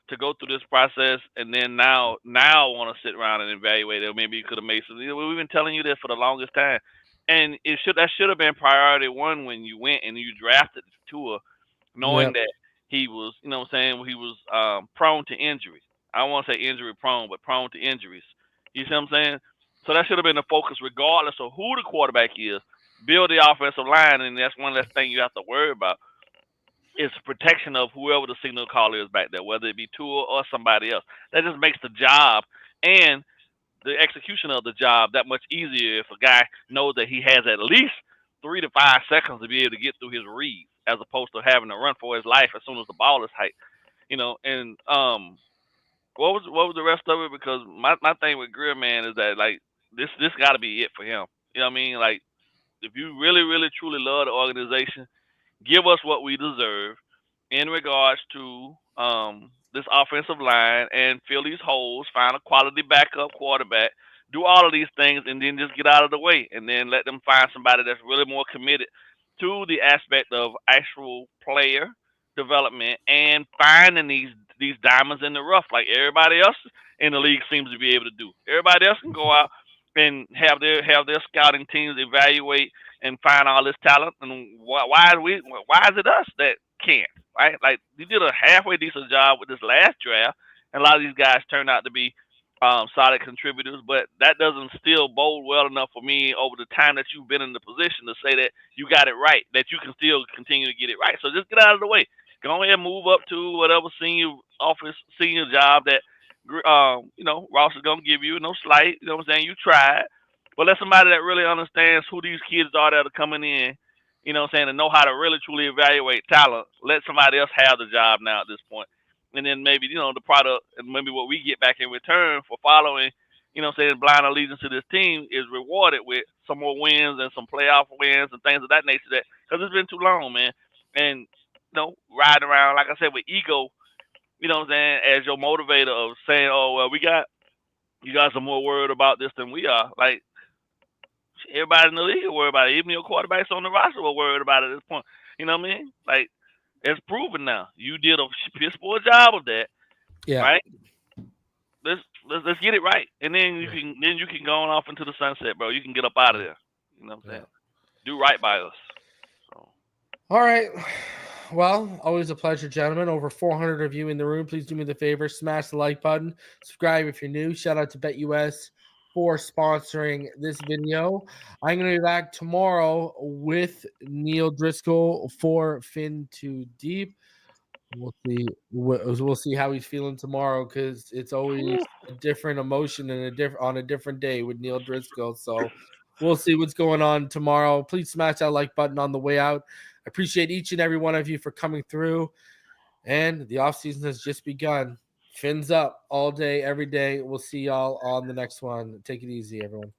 to go through this process and then now want to sit around and evaluate it, maybe you could have made some. We've been telling you this for the longest time. And that should have been priority 1 when you went and you drafted Tua, knowing that he was, he was prone to injuries. I don't want to say injury prone, but prone to injuries. You see what I'm saying? So that should have been the focus, regardless of who the quarterback is. Build the offensive line, and that's one less thing you have to worry about. It's protection of whoever the signal caller is back there, whether it be Tua or somebody else. That just makes the job and the execution of the job that much easier if a guy knows that he has at least 3 to 5 seconds to be able to get through his reads, as opposed to having to run for his life as soon as the ball is hiked. And what was the rest of it? Because my thing with Grier, man, is that like this got to be it for him. You know what I mean? Like, if you really, really, truly love the organization, give us what we deserve in regards to this offensive line and fill these holes, find a quality backup quarterback, do all of these things, and then just get out of the way, and then let them find somebody that's really more committed to the aspect of actual player development and finding these diamonds in the rough like everybody else in the league seems to be able to do. Everybody else can go out and have their scouting teams evaluate and find all this talent. And why is it us that can't? Right? Like, you did a halfway decent job with this last draft, and a lot of these guys turned out to be solid contributors, but that doesn't still bode well enough for me over the time that you've been in the position to say that you got it right, that you can still continue to get it right. So just get out of the way. Go ahead and move up to whatever senior job that Ross is gonna give you. No slight, you know what I'm saying? You tried, but let somebody that really understands who these kids are that are coming in, you know what I'm saying, and know how to really truly evaluate talent. Let somebody else have the job now at this point. And then maybe, the product and maybe what we get back in return for following, blind allegiance to this team is rewarded with some more wins and some playoff wins and things of that nature. Because it's been too long, man. And, riding around, like I said, with ego, as your motivator of saying, oh, well, you guys are more worried about this than we are. Like, everybody in the league is worried about it. Even your quarterbacks on the roster were worried about it at this point. You know what I mean? Like, it's proven now. You did a piss poor job of that. Yeah. Right? Let's get it right. And then you can go on off into the sunset, bro. You can get up out of there. You know what I'm saying? Do right by us. So. All right. Well, always a pleasure, gentlemen. Over 400 of you in the room. Please do me the favor. Smash the like button. Subscribe if you're new. Shout out to BetUS for sponsoring this video. I'm going to be back tomorrow with Neil Driscoll for Fin Too Deep. We'll see how he's feeling tomorrow, because it's always a different emotion and on a different day with Neil Driscoll. So we'll see what's going on tomorrow. Please smash that like button on the way out. I appreciate each and every one of you for coming through. And the offseason has just begun. Fins up all day, every day. We'll see y'all on the next one. Take it easy, everyone.